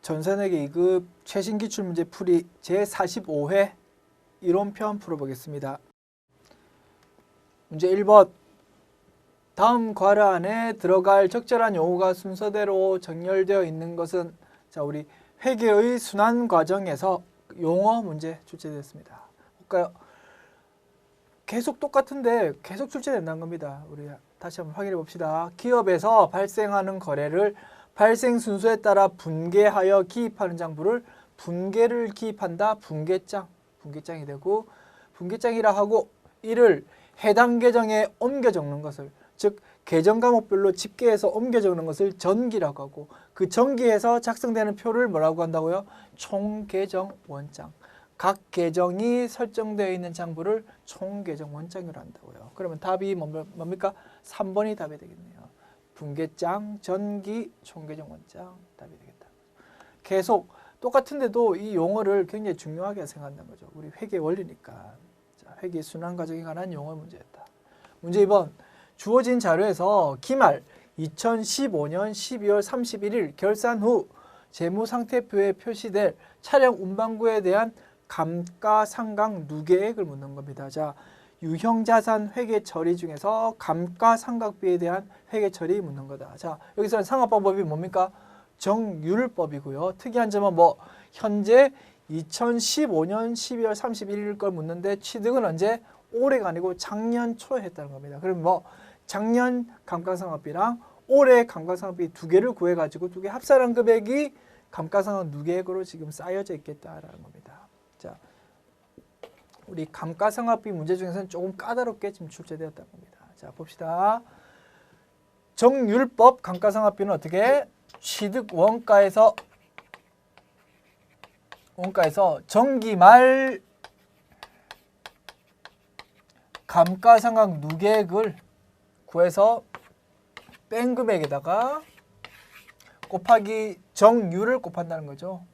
전산회계 2급 최신 기출문제 풀이 제45회 이론편 풀어보겠습니다. 문제 1번. 다음 괄호 안에 들어갈 적절한 용어가 순서대로 정렬되어 있는 것은, 자, 우리 회계의 순환 과정에서 용어 문제 출제되었습니다. 볼까요? 계속 똑같은데 계속 출제된다는 겁니다. 우리 다시 한번 확인해 봅시다. 기업에서 발생하는 거래를 발생 순서에 따라 분계하여 기입하는 장부를 분계를 기입한다. 분계장이 되고, 분계장이라 하고, 이를 해당 계정에 옮겨 적는 것을, 즉 계정 과목별로 집계해서 옮겨 적는 것을 전기라고 하고, 그 전기에서 작성되는 표를 뭐라고 한다고요? 총계정 원장. 각 계정이 설정되어 있는 장부를 총계정 원장으로 한다고요. 그러면 답이 뭡니까? 3번이 답이 되겠네요. 분계장, 전기, 총계정 원장 답이 되겠다. 계속 똑같은데도 이 용어를 굉장히 중요하게 생각한다는 거죠. 우리 회계 원리니까. 자, 회계 순환 과정에 관한 용어 문제였다. 문제 2번. 주어진 자료에서 기말 2015년 12월 31일 결산 후 재무상태표에 표시될 차량 운반구에 대한 감가상각 누계액을 묻는 겁니다. 자, 유형자산 회계 처리 중에서 감가상각비에 대한 회계 처리 묻는 거다. 자, 여기서는 상환방법이 뭡니까? 정률법이고요. 특이한 점은 현재 2015년 12월 31일 걸 묻는데 취득은 언제? 올해가 아니고 작년 초에 했다는 겁니다. 그럼 작년 감가상각비랑 올해 감가상각비 두 개를 구해가지고 두 개 합산한 금액이 감가상각 누계액으로 지금 쌓여져 있겠다라는 겁니다. 자, 우리 감가상각비 문제 중에서는 조금 까다롭게 지금 출제되었다는 겁니다. 자, 봅시다. 정률법 감가상각비는 어떻게? 취득 원가에서 정기말 감가상각 누계액을 구해서 뺀 금액에다가 곱하기 정률을 곱한다는 거죠.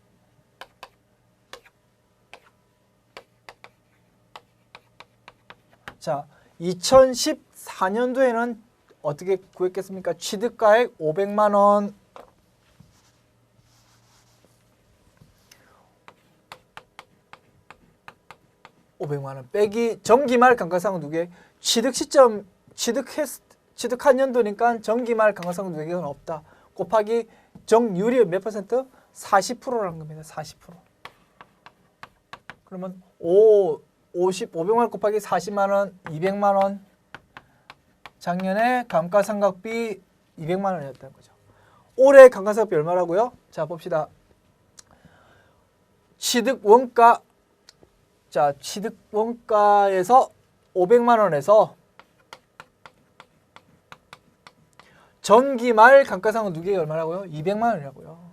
자, 2014년도에는 어떻게 구했겠습니까? 취득가액 500만 원. 500만 원 빼기 정기말 감가상각 누계액. 취득 시점 취득한 연도니까 정기말 감가상각 누계액은 없다. 곱하기 정률이 몇 퍼센트? 40%라는 겁니다. 40%. 그러면 500만 원 곱하기 40만 원, 200만 원. 작년에 감가상각비 200만 원이었다는 거죠. 올해 감가상각비 얼마라고요? 자, 봅시다. 취득 원가. 자, 취득 원가에서 500만 원에서 전기말 감가상각 누계액이 얼마라고요? 200만 원이라고요.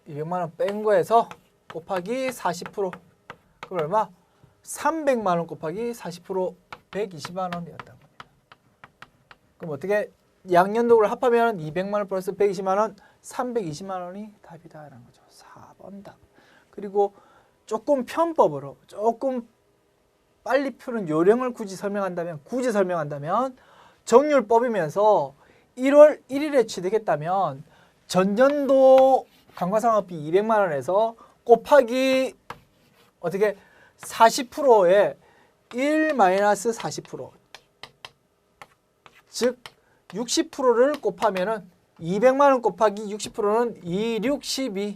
200만 원 뺀 거에서 곱하기 40%. 그럼 얼마? 300만 원 곱하기 40% 120만 원이었다는 겁니다. 그럼 어떻게 양년도를 합하면 200만 원 플러스 120만 원, 320만 원이 답이다라는 거죠. 4번 답. 그리고 조금 편법으로 조금 빨리 푸는 요령을 굳이 설명한다면 정률법이면서 1월 1일에 취득했다면 전년도 감가상각비 200만 원에서 곱하기 어떻게 40%에 1-40%, 즉 60%를 곱하면은 200만 원 곱하기 60%는 2, 6, 12,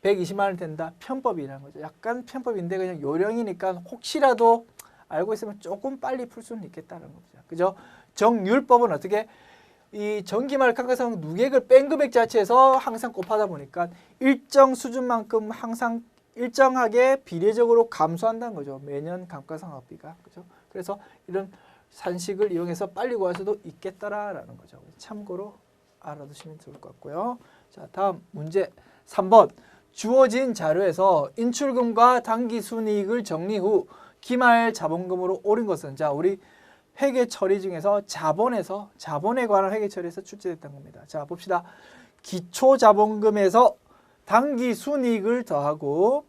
120만 원 된다. 편법이라는 거죠. 약간 편법인데 그냥 요령이니까 혹시라도 알고 있으면 조금 빨리 풀 수는 있겠다는 거죠. 그죠? 정률법은 어떻게? 이 정기말 감가상각 누계액을 뺀 금액 자체에서 항상 곱하다 보니까 일정 수준만큼 항상 일정하게 비례적으로 감소한다는 거죠. 매년 감가상각비가. 그죠? 그래서 이런 산식을 이용해서 빨리 구할 수도 있겠다라는 거죠. 참고로 알아두시면 좋을 것 같고요. 자, 다음 문제 3번. 주어진 자료에서 인출금과 당기순이익을 정리 후 기말 자본금으로 오른 것은, 자, 우리 회계 처리 중에서 자본에 관한 회계 처리에서 출제됐던 겁니다. 자, 봅시다. 기초 자본금에서 당기순이익을 더하고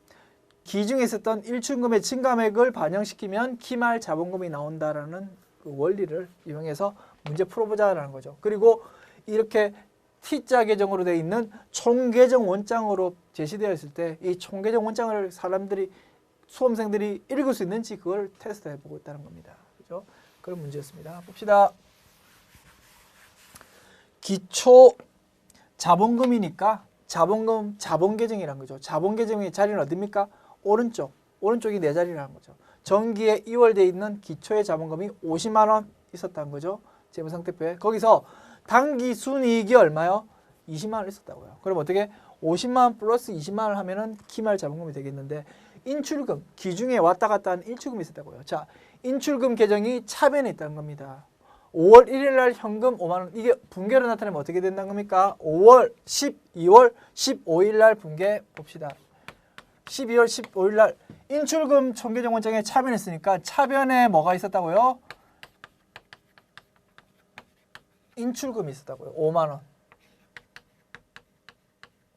기중에 있었던 일출금의 증감액을 반영시키면 기말 자본금이 나온다라는 그 원리를 이용해서 문제 풀어보자라는 거죠. 그리고 이렇게 T자 계정으로 되어 있는 총계정 원장으로 제시되어 있을 때 이 총계정 원장을 사람들이 수험생들이 읽을 수 있는지 그걸 테스트해 보고 있다는 겁니다. 그죠? 그런 문제였습니다. 봅시다. 기초 자본금이니까 자본 계정이라는 거죠. 자본 계정의 자리는 어디입니까? 오른쪽이 내 자리라는 거죠. 정기에 2월 돼 있는 기초의 자본금이 50만 원 있었다는 거죠. 재무상태표에. 거기서 당기 순이익이 얼마요? 20만 원 있었다고요. 그럼 어떻게 50만 원 플러스 20만 원 하면은 기말 자본금이 되겠는데 인출금, 기중에 왔다 갔다 하는 인출금이 있었다고요. 자, 인출금 계정이 차변에 있다는 겁니다. 5월 1일 날 현금 5만 원. 이게 분계로 나타나면 어떻게 된다는 겁니까? 5월, 12월, 15일 날 분계 봅시다. 12월 15일 날 인출금 총계정 원장에 차변했으니까 차변에 뭐가 있었다고요? 인출금이 있었다고요. 5만 원.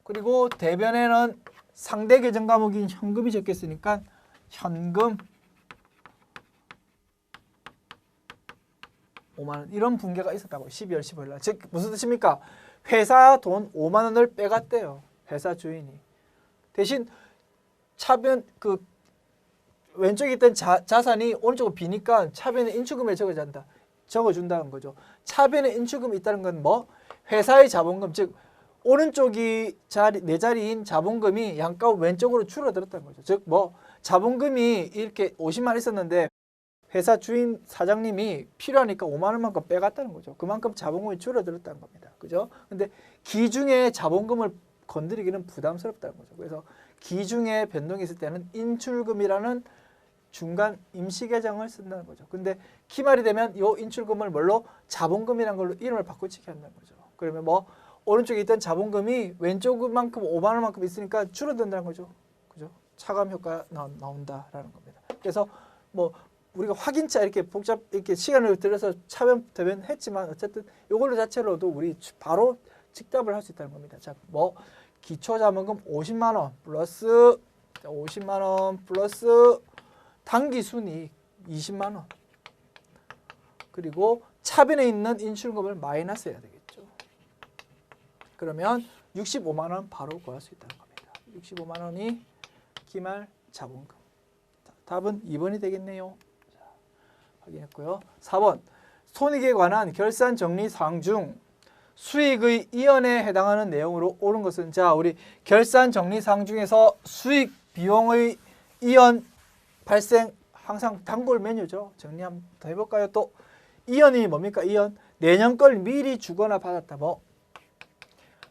그리고 대변에는 상대 계정 과목인 현금이 적혔으니까 현금 5만 원. 이런 분계가 있었다고요. 12월 15일 날. 즉 무슨 뜻입니까? 회사 돈 5만 원을 빼갔대요. 회사 주인이. 대신 차변 그 왼쪽에 있던 자산이 오른쪽으로 비니까 차변에 인출금에 적어준다는 거죠. 차변에 인출금이 있다는 건 뭐? 회사의 자본금, 즉 오른쪽이 내 자리인 자본금이 양가 왼쪽으로 줄어들었다는 거죠. 즉 뭐 자본금이 이렇게 50만 원 있었는데 회사 주인 사장님이 필요하니까 5만 원만큼 빼갔다는 거죠. 그만큼 자본금이 줄어들었다는 겁니다. 그죠? 근데 기중에 자본금을 건드리기는 부담스럽다는 거죠. 그래서 기중에 변동이 있을 때는 인출금이라는 중간 임시 계정을 쓴다는 거죠. 근데 기말이 되면 이 인출금을 뭘로 자본금이라는 걸로 이름을 바꾸치게 한다는 거죠. 그러면 뭐 오른쪽에 있던 자본금이 왼쪽만큼 5만 원만큼 있으니까 줄어든다는 거죠. 그죠? 차감 효과가 나온다라는 겁니다. 그래서 뭐 우리가 확인차 이렇게 이렇게 시간을 들여서 차변 대변 했지만 어쨌든 이걸로 자체로도 우리 바로 직답을 할 수 있다는 겁니다. 자, 뭐 기초 자본금 50만 원 플러스 50만 원 플러스 당기 순이익 20만 원. 그리고 차변에 있는 인출금을 마이너스 해야 되겠죠. 그러면 65만 원 바로 구할 수 있다는 겁니다. 65만 원이 기말 자본금. 자, 답은 2번이 되겠네요. 자, 확인했고요. 4번. 손익에 관한 결산 정리 사항 중 수익의 이연에 해당하는 내용으로 옳은 것은, 자, 우리 결산 정리 사항 중에서 수익 비용의 이연 발생 항상 단골 메뉴죠. 정리 한번 더 해볼까요? 또 이연이 뭡니까? 이연 내년 걸 미리 주거나 받았다. 뭐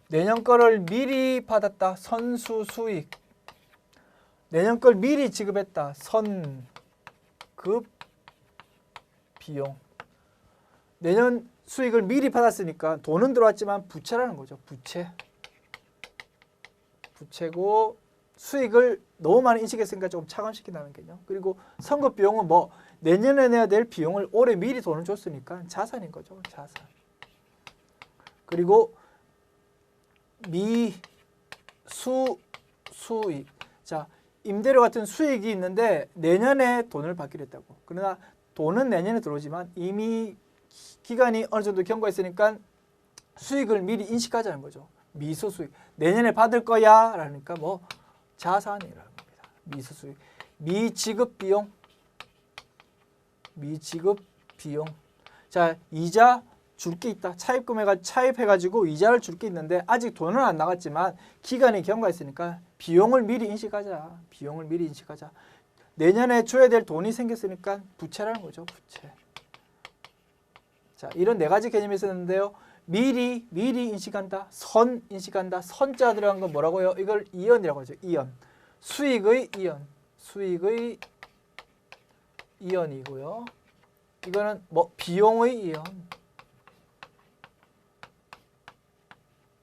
내년 거를 미리 받았다. 선수 수익. 내년 걸 미리 지급했다. 선급 비용. 내년 수익을 미리 받았으니까 돈은 들어왔지만 부채라는 거죠. 부채고 수익을 너무 많이 인식했으니까 조금 차감시킨다는 개념. 그리고 선급 비용은 뭐 내년에 내야 될 비용을 올해 미리 돈을 줬으니까 자산인 거죠. 자산. 그리고 수익. 자, 임대료 같은 수익이 있는데 내년에 돈을 받기로 했다고. 그러나 돈은 내년에 들어오지만 이미 기간이 어느 정도 경과했으니까 수익을 미리 인식하자는 거죠. 미수 수익. 내년에 받을 거야 라니까 뭐 자산이라는 겁니다. 미수 수익. 미지급 비용. 자, 이자 줄 게 있다. 차입해가지고 이자를 줄 게 있는데 아직 돈은 안 나갔지만 기간이 경과했으니까 비용을 미리 인식하자. 내년에 줘야 될 돈이 생겼으니까 부채라는 거죠. 부채. 자, 이런 네 가지 개념이 있었는데요. 미리 인식한다. 선 인식한다. 선자 들어간 건 뭐라고요? 이걸 이연이라고 하죠. 이연. 수익의 이연이고요. 이거는 뭐 비용의 이연.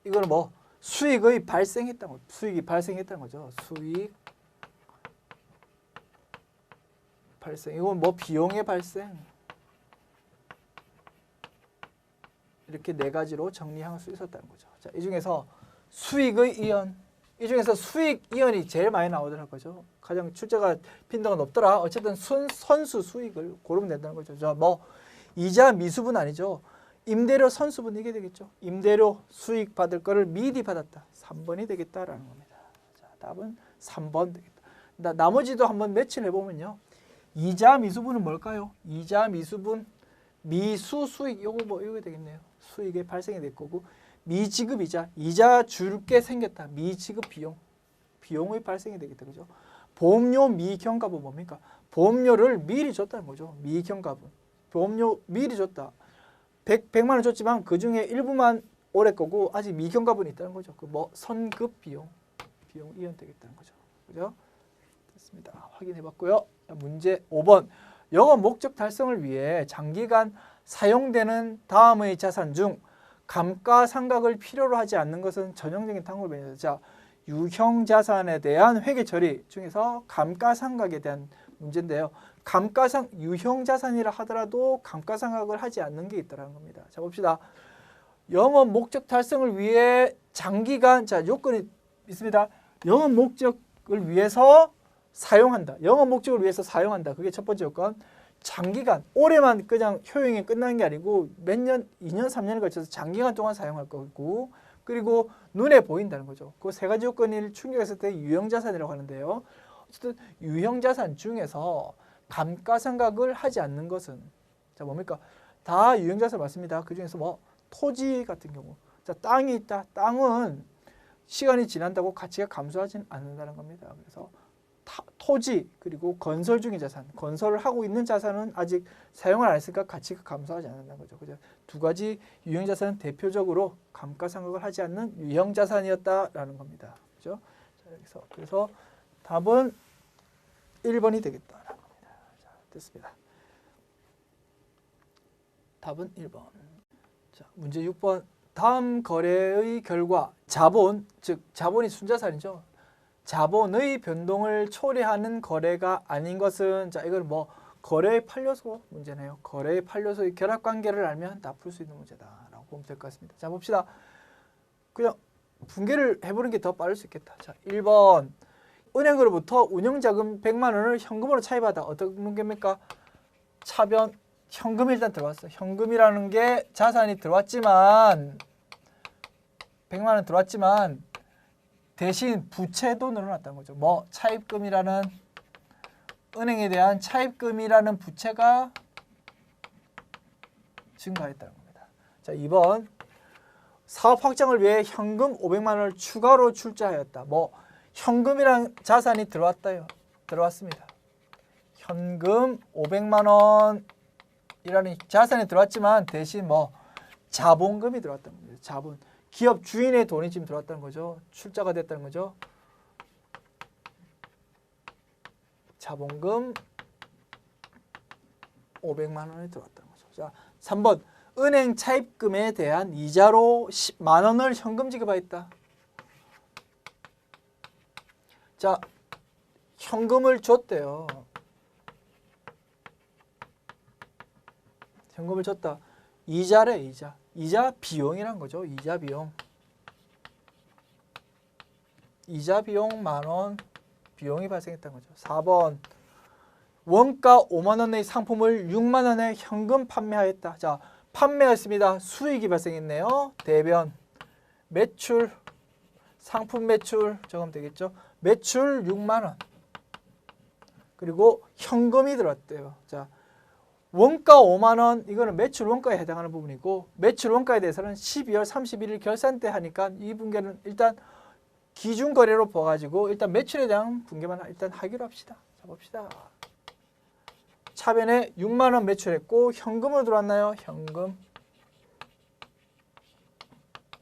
이거는 뭐 수익이 발생했다는 거죠. 수익 발생. 이건 뭐 비용의 발생. 이렇게 네 가지로 정리할 수 있었다는 거죠. 자, 이 중에서 수익의 이연. 이 중에서 수익 이연이 제일 많이 나오더라는 거죠. 가장 출제가 빈도가 높더라. 어쨌든 선수 수익을 고르면 된다는 거죠. 자, 뭐 이자 미수분 아니죠. 임대료 선수분 이게 되겠죠. 임대료 수익 받을 거를 미리 받았다. 3번이 되겠다라는 겁니다. 자, 답은 3번 되겠다. 나머지도 한번 매치를 해보면요. 이자 미수분은 뭘까요? 이자 미수분 미수 수익 요거 뭐 이거 되겠네요. 수익이 발생이 될 거고 미지급 이자 줄 게 생겼다. 미지급 비용의 발생이 되겠다. 그죠? 보험료 미경가분 뭡니까? 보험료를 미리 줬다는 거죠. 미경가분. 보험료 미리 줬다. 100만 원 줬지만 그 중에 일부만 올해 거고 아직 미경가분이 있다는 거죠. 그 뭐 선급 비용 이연 되겠다는 거죠. 그죠? 됐습니다. 확인해 봤고요. 문제 5번. 영업 목적 달성을 위해 장기간 사용되는 다음의 자산 중 감가상각을 필요로 하지 않는 것은 전형적인 탕골변이다. 자, 유형 자산에 대한 회계 처리 중에서 감가상각에 대한 문제인데요. 유형 자산이라 하더라도 감가상각을 하지 않는 게 있다는 겁니다. 자, 봅시다. 영업 목적 달성을 위해 장기간 요건이 있습니다. 영업 목적을 위해서 사용한다. 영업 목적을 위해서 사용한다. 그게 첫 번째 요건. 장기간, 올해만 그냥 효용이 끝나는 게 아니고 몇 년, 2년, 3년에 걸쳐서 장기간 동안 사용할 거고 그리고 눈에 보인다는 거죠. 그 세 가지 요건을 충족했을 때 유형자산이라고 하는데요. 어쨌든 유형자산 중에서 감가상각을 하지 않는 것은 자 뭡니까? 다 유형자산 맞습니다. 그 중에서 뭐 토지 같은 경우 자 땅이 있다. 땅은 시간이 지난다고 가치가 감소하지는 않는다는 겁니다. 그래서 토지 그리고 건설 중인 자산, 건설을 하고 있는 자산은 아직 사용을 안 했으니까 가치가 감소하지 않는다는 거죠. 그죠? 두 가지 유형 자산은 대표적으로 감가상각을 하지 않는 유형 자산이었다라는 겁니다. 그죠? 자, 그래서 답은 1번이 되겠다라는 겁니다. 자, 됐습니다. 답은 1번. 자, 문제 6번. 다음 거래의 결과 자본, 즉 자본이 순자산이죠. 자본의 변동을 초래하는 거래가 아닌 것은 자 이걸 뭐 거래의 판례소 문제네요. 거래의 판례소의 결합관계를 알면 다 풀 수 있는 문제다라고 보면 될 것 같습니다. 자 봅시다. 그냥 분개를 해보는 게 더 빠를 수 있겠다. 자 1번 은행으로부터 운영자금 100만 원을 현금으로 차입하다. 어떤 문제입니까? 차변 현금이 일단 들어왔어. 현금이라는 게 자산이 들어왔지만 100만 원 들어왔지만 대신 부채도 늘어났다는 거죠. 뭐 차입금이라는 은행에 대한 차입금이라는 부채가 증가했다는 겁니다. 자, 2번 사업 확장을 위해 현금 500만 원을 추가로 출자하였다. 뭐 현금이란 자산이 들어왔습니다. 현금 500만 원이라는 자산이 들어왔지만 대신 뭐 자본금이 들어왔다는 겁니다. 자본. 기업 주인의 돈이 지금 들어왔다는 거죠. 출자가 됐다는 거죠. 자본금 500만 원이 들어왔다는 거죠. 자, 3번. 은행 차입금에 대한 이자로 10만 원을 현금 지급하였다. 자, 현금을 줬대요. 현금을 줬다. 이자래, 이자. 이자 비용이란 거죠. 이자 비용. 이자 비용 만원 비용이 발생했다는 거죠. 4번. 원가 5만 원의 상품을 6만 원에 현금 판매하였다. 자, 판매했습니다. 수익이 발생했네요. 대변. 매출. 상품 매출 적으면 되겠죠. 매출 6만 원. 그리고 현금이 들어왔대요. 자, 원가 5만 원 이거는 매출 원가에 해당하는 부분이고 매출 원가에 대해서는 12월 31일 결산 때 하니까 이 분계는 일단 기준 거래로 봐가지고 일단 매출에 대한 분계만 일단 하기로 합시다. 자 봅시다. 차변에 6만 원 매출했고 현금으로 들어왔나요? 현금.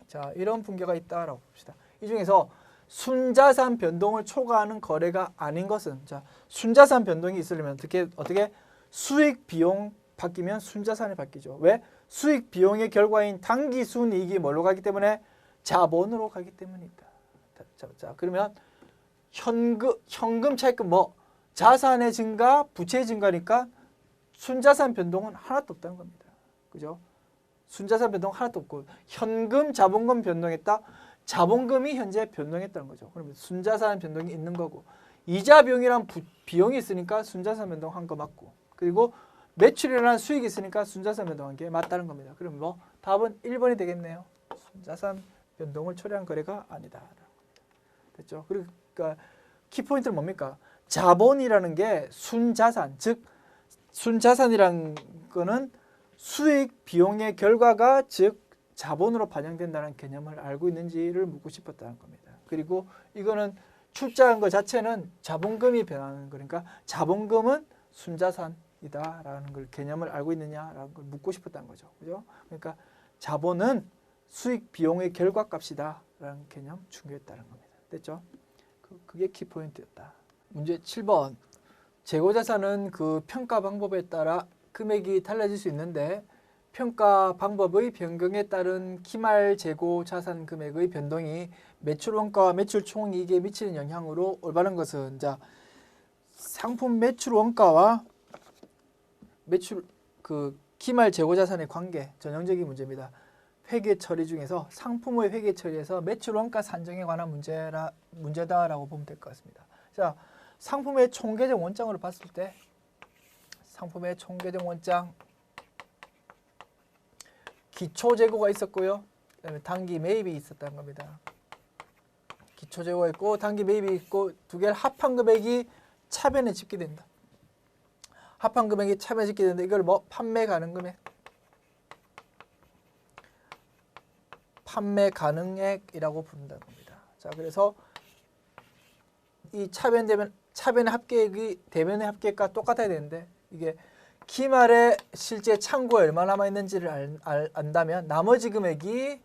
자 이런 분계가 있다라고 봅시다. 이 중에서 순자산 변동을 초과하는 거래가 아닌 것은 자 순자산 변동이 있으려면 어떻게 수익 비용 바뀌면 순자산이 바뀌죠. 왜? 수익 비용의 결과인 당기 순이익이 뭘로 가기 때문에 자본으로 가기 때문이다. 자 그러면 현금 차입금 뭐 자산의 증가, 부채의 증가니까 순자산 변동은 하나도 없다는 겁니다. 그죠? 순자산 변동 하나도 없고 현금, 자본금 변동했다. 자본금이 현재 변동했다는 거죠. 그러면 순자산 변동이 있는 거고 이자 비용이란 비용이 있으니까 순자산 변동한 거 맞고 그리고 매출이라는 수익이 있으니까 순자산 변동한 게 맞다는 겁니다. 그럼 뭐 답은 1번이 되겠네요. 순자산 변동을 초래한 거래가 아니다. 됐죠? 그러니까 키포인트는 뭡니까? 자본이라는 게 순자산, 즉 순자산이라는 거는 수익 비용의 결과가 즉 자본으로 반영된다는 개념을 알고 있는지를 묻고 싶었다는 겁니다. 그리고 이거는 출자한 것 자체는 자본금이 변하는 거니까 자본금은 순자산이다라는 걸 개념을 알고 있느냐라는 걸 묻고 싶었다는 거죠. 그죠? 그러니까 자본은 수익 비용의 결과값이다라는 개념 중요했다는 겁니다. 됐죠? 그게 키포인트였다. 문제 7번. 재고자산은 그 평가 방법에 따라 금액이 달라질 수 있는데 평가 방법의 변경에 따른 기말 재고 자산 금액의 변동이 매출 원가와 매출 총이익에 미치는 영향으로 올바른 것은 자 상품 매출 원가와 매출 그 기말 재고 자산의 관계 전형적인 문제입니다. 회계 처리 중에서 상품의 회계 처리에서 매출 원가 산정에 관한 문제다라고 보면 될 것 같습니다. 자 상품의 총계정 원장으로 봤을 때 상품의 총계정 원장 기초 재고가 있었고요. 그다음에 단기 매입이 있었다는 겁니다. 기초 재고가 있고 단기 매입이 있고 두 개를 합한 금액이 차변에 집계된다. 합한 금액이 차변에 집계되는데 이걸 뭐 판매 가능 금액, 판매 가능액이라고 부른다는 겁니다. 자 그래서 이 차변되면 차변의 합계액이 대변의 합계액과 똑같아야 되는데 이게 기말에 실제 창고에 얼마 남아 있는지를 안다면 나머지 금액이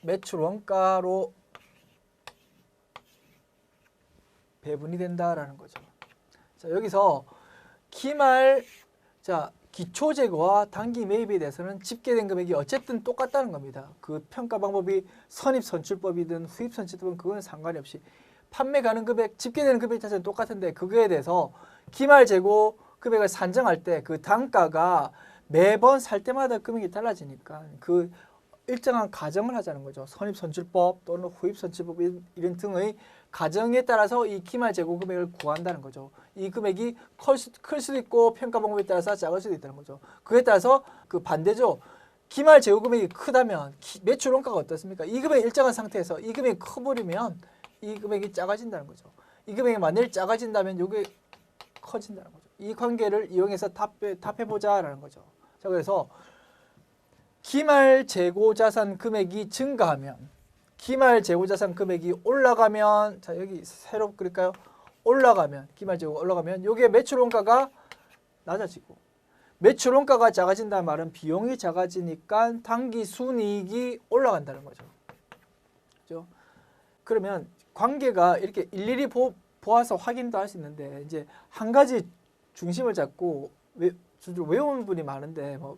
매출 원가로 배분이 된다라는 거죠. 자, 여기서 기말 기초 재고와 단기 매입에 대해서는 집계된 금액이 어쨌든 똑같다는 겁니다. 그 평가 방법이 선입 선출법이든 후입 선출법은 그거는 상관이 없이 판매 가능 금액, 집계되는 금액 자체는 똑같은데 그거에 대해서 기말 재고 금액을 산정할 때 그 단가가 매번 살 때마다 금액이 달라지니까 그 일정한 가정을 하자는 거죠. 선입선출법 또는 후입선출법 이런 등의 가정에 따라서 이 기말 재고 금액을 구한다는 거죠. 이 금액이 클 수도 있고 평가 방법에 따라서 작을 수도 있다는 거죠. 그에 따라서 그 반대죠. 기말 재고 금액이 크다면 매출 원가가 어떻습니까? 이 금액이 일정한 상태에서 이 금액이 커버리면 이 금액이 작아진다는 거죠. 이 금액이 만일 작아진다면 이게 커진다는 거죠. 이 관계를 이용해서 답해보자라는 거죠. 자, 그래서 기말 재고 자산 금액이 증가하면, 기말 재고 자산 금액이 올라가면, 자 여기 새로 그릴까요? 올라가면, 기말 재고가 올라가면 요게 매출 원가가 낮아지고, 매출 원가가 작아진다는 말은 비용이 작아지니까 단기 순이익이 올라간다는 거죠. 그렇죠? 그러면 관계가 이렇게 일일이 보아서 확인도 할 수 있는데 이제 한 가지 중심을 잡고 외우는 분이 많은데 뭐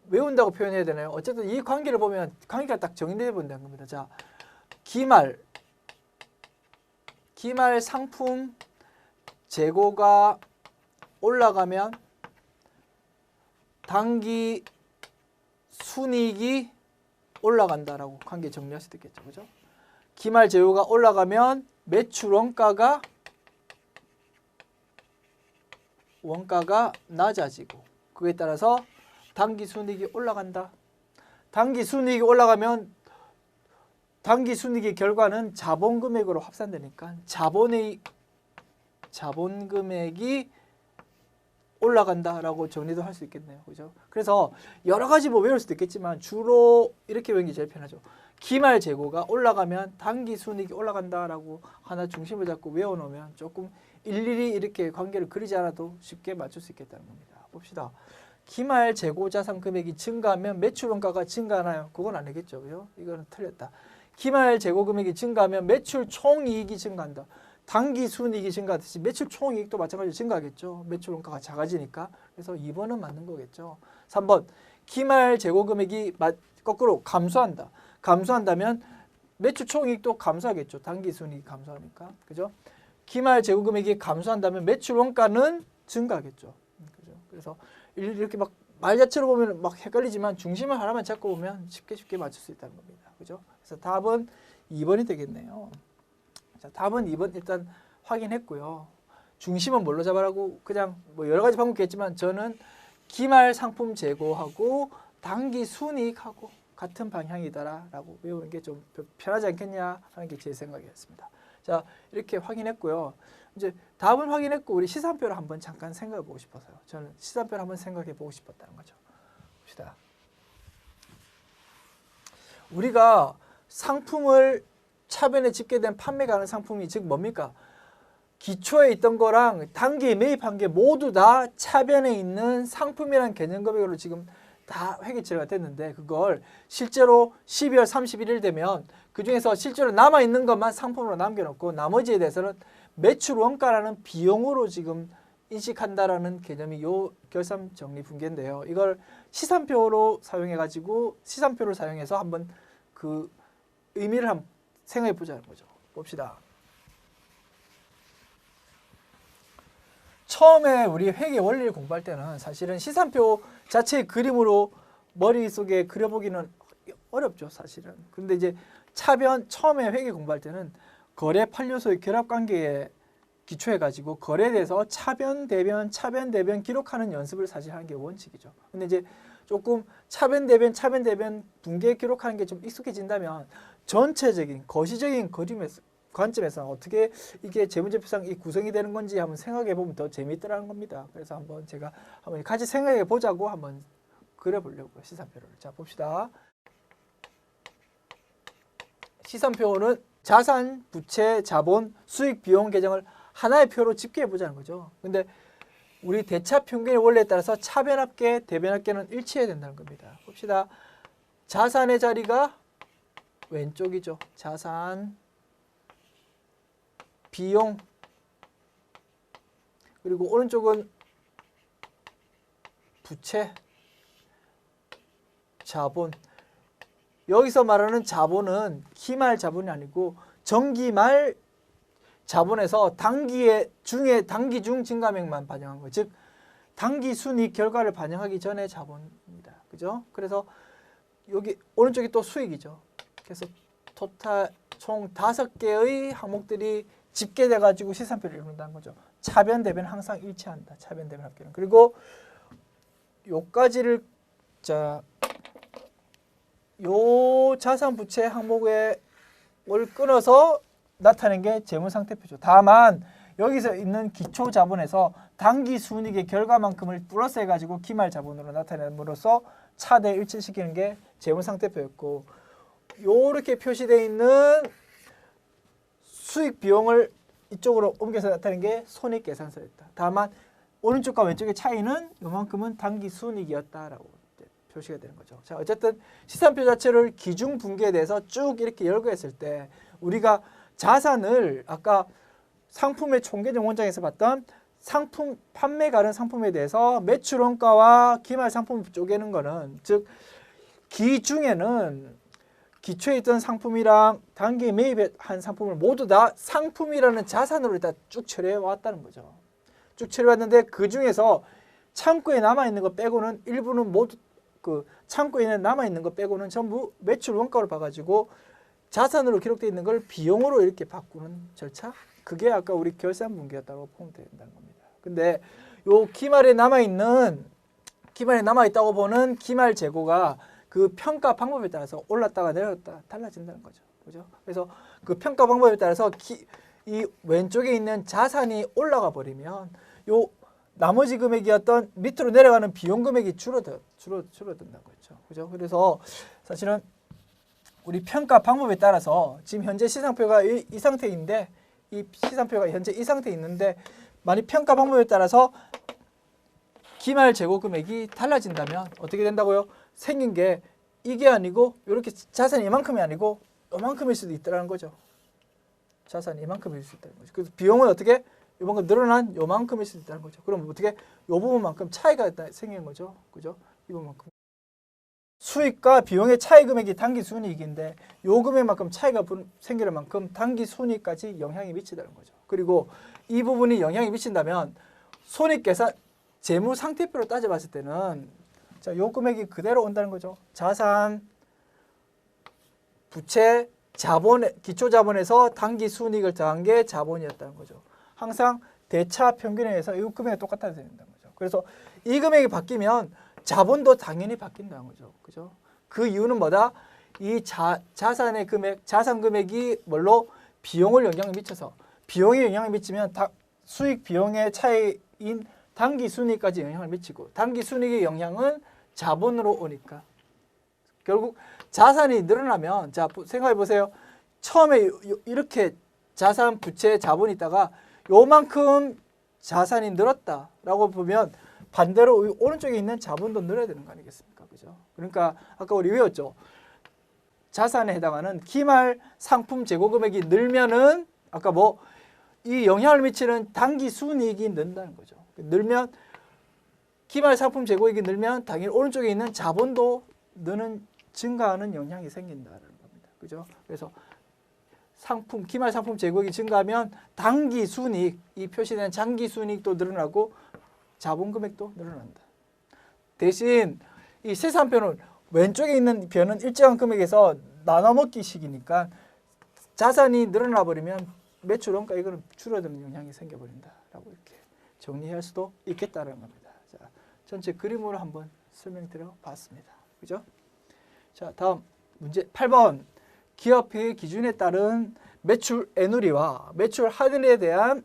외운다고 표현해야 되나요? 어쨌든 이 관계를 보면 관계가 딱 정리되어 본다는 겁니다. 자, 기말 상품 재고가 올라가면 단기 순이익이 올라간다라고 관계 정리할 수도 있겠죠. 그죠? 기말 재고가 올라가면 매출 원가가 낮아지고 그에 따라서 단기 순이익이 올라간다. 단기 순이익이 올라가면 단기 순이익의 결과는 자본 금액으로 합산되니까 자본 금액이 올라간다라고 정리도 할 수 있겠네요. 그죠? 그래서 여러 가지 뭐 외울 수도 있겠지만 주로 이렇게 외우는 게 제일 편하죠. 기말 재고가 올라가면 단기 순이익이 올라간다라고 하나 중심을 잡고 외워놓으면 조금 일일이 이렇게 관계를 그리지 않아도 쉽게 맞출 수 있겠다는 겁니다. 봅시다. 기말 재고 자산 금액이 증가하면 매출 원가가 증가하나요? 그건 아니겠죠. 그죠? 이거는 틀렸다. 기말 재고 금액이 증가하면 매출 총이익이 증가한다. 단기 순이익이 증가하듯이 매출 총이익도 마찬가지로 증가하겠죠. 매출 원가가 작아지니까. 그래서 2번은 맞는 거겠죠. 3번. 기말 재고 금액이 거꾸로 감소한다. 감소한다면 매출 총이익도 감소하겠죠. 단기 순이익이 감소하니까. 그죠? 기말 재고 금액이 감소한다면 매출 원가는 증가하겠죠. 그죠? 그래서 이렇게 막 말 자체로 보면 막 헷갈리지만 중심을 하나만 잡고 보면 쉽게 맞출 수 있다는 겁니다. 그죠? 그래서 답은 2번이 되겠네요. 자, 답은 2번 일단 확인했고요. 중심은 뭘로 잡아라고 그냥 뭐 여러 가지 방법이 있겠지만 저는 기말 상품 재고하고 단기 순이익하고 같은 방향이다라고 외우는 게 좀 편하지 않겠냐 하는 게 제 생각이었습니다. 자, 이렇게 확인했고요. 이제 답은 확인했고 우리 시산표를 한번 잠깐 생각해 보고 싶어서요. 저는 시산표를 한번 생각해 보고 싶었다는 거죠. 봅시다. 우리가 상품을 차변에 집계된 판매가 하는 상품이 즉 뭡니까? 기초에 있던 거랑 단기에 매입한 게 모두 다 차변에 있는 상품이라는 개념 금액으로 지금 다 회계 처리가 됐는데 그걸 실제로 12월 31일 되면 그중에서 실제로 남아있는 것만 상품으로 남겨놓고 나머지에 대해서는 매출 원가라는 비용으로 지금 인식한다라는 개념이 요 결산 정리 분계인데요. 이걸 시산표로 사용해가지고 시산표를 사용해서 한번 그 의미를 한번 생각해 보자는 거죠. 봅시다. 처음에 우리 회계 원리를 공부할 때는 사실은 시산표 자체의 그림으로 머릿속에 그려보기는 어렵죠, 사실은. 근데 이제 차변 처음에 회계 공부할 때는 거래 판료소의 결합관계에 기초해가지고 거래에 대해서 차변, 대변 기록하는 연습을 사실 하는 게 원칙이죠. 근데 이제 조금 차변, 대변 분계 기록하는 게 좀 익숙해진다면 전체적인 거시적인 그림에서 관점에서 어떻게 이게 재무제표상 이 구성이 되는 건지 한번 생각해 보면 더 재미있더라는 겁니다. 그래서 한번 제가 한번 같이 생각해 보자고 한번 그려보려고요. 시산표를. 자, 봅시다. 시산표는 자산, 부채, 자본, 수익, 비용 계정을 하나의 표로 집계해 보자는 거죠. 근데 우리 대차 평균의 원리에 따라서 차변합계, 대변합계는 일치해야 된다는 겁니다. 봅시다. 자산의 자리가 왼쪽이죠. 자산, 비용, 그리고 오른쪽은 부채, 자본. 여기서 말하는 자본은 기말 자본이 아니고 정기말 자본에서 단기 중 증가액만 반영한 거. 즉 단기 순이익 결과를 반영하기 전에 자본입니다. 그죠? 그래서 여기 오른쪽이 또 수익이죠. 그래서 토탈 총 5개의 항목들이 집계돼 가지고 시산표를 이룬다는 거죠. 차변 대변 항상 일치한다. 차변 대변 합계는. 그리고 요까지를 자 요 자산 부채 항목을 끊어서 나타낸 게 재무상태표죠. 다만 여기서 있는 기초 자본에서 단기 순이익의 결과만큼을 플러스해 가지고 기말 자본으로 나타냄으로써 차대 일치시키는 게 재무상태표였고 요렇게 표시되어 있는 수익 비용을 이쪽으로 옮겨서 나타낸 게 손익계산서였다. 다만 오른쪽과 왼쪽의 차이는 요만큼은 단기 순이익이었다라고 표시가 되는 거죠. 자, 어쨌든 시산표 자체를 기중 분계에 대해서 쭉 이렇게 열거했을 때 우리가 자산을 아까 상품의 총계정 원장에서 봤던 상품 판매 가는 상품에 대해서 매출 원가와 기말 상품 쪼개는 거는 즉 기중에는 기초에 있던 상품이랑 단기 매입한 상품을 모두 다 상품이라는 자산으로 일단 쭉 처리해 왔다는 거죠. 쭉 처리해 왔는데 그 중에서 창고에 남아 있는 거 빼고는 일부는 모두 그 창고에 남아 있는 거 빼고는 전부 매출 원가로 봐가지고 자산으로 기록되어 있는 걸 비용으로 이렇게 바꾸는 절차. 그게 아까 우리 결산 분계였다고 보면 된다는 겁니다. 근데 요 기말에 남아 있다고 보는 기말 재고가 그 평가 방법에 따라서 올랐다가 내렸다 달라진다는 거죠. 그죠? 그래서 그 평가 방법에 따라서 이 왼쪽에 있는 자산이 올라가 버리면 요 나머지 금액이었던 밑으로 내려가는 비용 금액이 줄어든다는 거죠. 그죠? 그래서 사실은 우리 평가 방법에 따라서 지금 현재 시상표가 이 상태인데 이 시상표가 현재 이 상태에 있는데 만약 평가 방법에 따라서 기말 재고 금액이 달라진다면 어떻게 된다고요? 생긴 게 이게 아니고 이렇게 자산이 이만큼이 아니고 이만큼일 수도 있다는 거죠. 자산이 이만큼일 수 있다는 거죠. 그래서 비용은 어떻게 이만큼 늘어난 요만큼일 수 있다는 거죠. 그럼 어떻게 요 부분만큼 차이가 생기는 거죠. 그죠? 이 부분만큼. 수익과 비용의 차이 금액이 단기 순이익인데 요 금액만큼 차이가 생기는 만큼 단기 순이익까지 영향이 미치다는 거죠. 그리고 이 부분이 영향이 미친다면 손익계산 재무 상태표로 따져봤을 때는 자, 요 금액이 그대로 온다는 거죠. 자산, 부채, 자본, 기초 자본에서 단기 순이익을 더한 게 자본이었다는 거죠. 항상 대차 평균에 의해서 이 금액이 똑같아야 된다는 거죠. 그래서 이 금액이 바뀌면 자본도 당연히 바뀐다는 거죠. 그죠? 그 이유는 뭐다? 이 자산의 금액, 자산 금액이 뭘로 비용을 영향을 미쳐서 비용에 영향을 미치면 수익 비용의 차이인 단기 순이익까지 영향을 미치고 단기 순이익의 영향은 자본으로 오니까 결국 자산이 늘어나면 자 생각해 보세요. 처음에 이렇게 자산, 부채, 자본이 있다가 요만큼 자산이 늘었다라고 보면 반대로 오른쪽에 있는 자본도 늘어야 되는 거 아니겠습니까? 그죠? 그러니까 아까 우리 외웠죠. 자산에 해당하는 기말 상품 재고 금액이 늘면은 아까 뭐 이 영향을 미치는 단기 순이익이 는다는 거죠. 늘면 기말 상품 재고액이 늘면 당연히 오른쪽에 있는 자본도 증가하는 영향이 생긴다는 겁니다. 그죠? 그래서 기말 상품 재고액이 증가하면 단기 순이익, 이 표시된 장기 순이익도 늘어나고 자본 금액도 늘어난다. 대신 이 세산표는 왼쪽에 있는 표는 일정한 금액에서 나눠먹기식이니까 자산이 늘어나 버리면 매출 원가 이거는 줄어드는 영향이 생겨버린다라고 이렇게 정리할 수도 있겠다는 겁니다. 자, 전체 그림으로 한번 설명드려 봤습니다. 그죠? 자, 다음 문제 8번. 기업회의 기준에 따른 매출 애누리와 매출 할인에 대한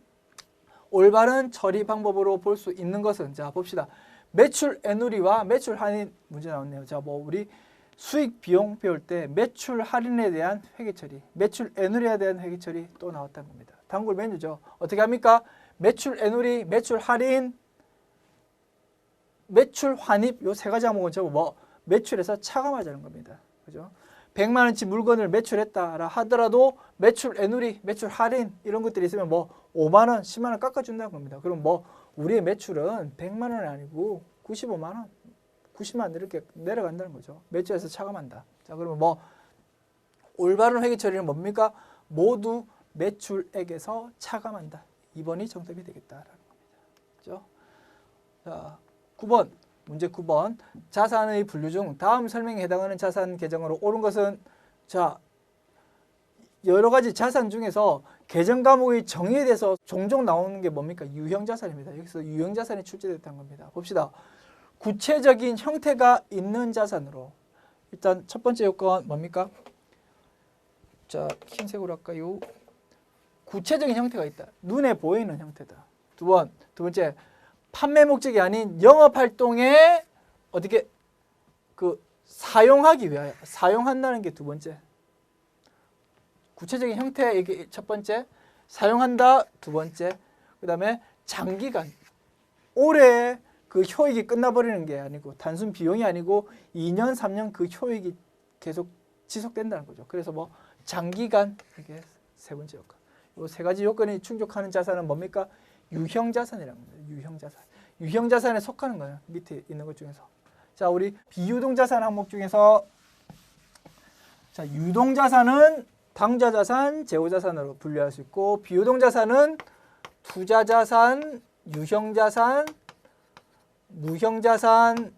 올바른 처리 방법으로 볼 수 있는 것은 자, 봅시다. 매출 애누리와 매출 할인 문제 나왔네요. 자, 뭐 우리 수익 비용 배울 때 매출 할인에 대한 회계 처리, 매출 애누리에 대한 회계 처리 또 나왔다는 겁니다. 단골 메뉴죠. 어떻게 합니까? 매출 애누리, 매출 할인, 매출 환입 요 세 가지 항목은 전부 뭐 매출에서 차감하자는 겁니다. 그죠? 100만 원치 물건을 매출했다라 하더라도 매출 애누리, 매출 할인 이런 것들이 있으면 뭐 5만 원, 10만 원 깎아준다는 겁니다. 그럼 뭐 우리의 매출은 100만 원이 아니고 95만 원, 90만 원 이렇게 내려간다는 거죠. 매출에서 차감한다. 자, 그러면 뭐 올바른 회계 처리는 뭡니까? 모두 매출액에서 차감한다. 2번이 정답이 되겠다라는 겁니다. 그죠? 자, 9번. 문제 9번. 자산의 분류 중 다음 설명에 해당하는 자산 계정으로 옳은 것은 자, 여러 가지 자산 중에서 계정 과목의 정의에 대해서 종종 나오는 게 뭡니까? 유형자산입니다. 여기서 유형자산이 출제됐다는 겁니다. 봅시다. 구체적인 형태가 있는 자산으로 일단 첫 번째 요건 뭡니까? 자, 흰색으로 할까요? 구체적인 형태가 있다. 눈에 보이는 형태다. 두 번째 판매 목적이 아닌 영업 활동에 어떻게 사용하기 위하여 사용한다는 게 두 번째. 구체적인 형태 이게 첫 번째, 사용한다 두 번째. 그다음에 장기간 올해 그 효익이 끝나버리는 게 아니고 단순 비용이 아니고 2년, 3년 그 효익이 계속 지속된다는 거죠. 그래서 뭐 장기간 이게 세 번째 요건. 이 세 가지 요건이 충족하는 자산은 뭡니까? 유형자산이라는 겁니다. 유형자산. 유형자산에 속하는 거예요. 밑에 있는 것 중에서. 자, 우리 비유동자산 항목 중에서 자, 유동자산은 당좌자산, 재고자산으로 분류할 수 있고 비유동자산은 투자자산, 유형자산, 무형자산,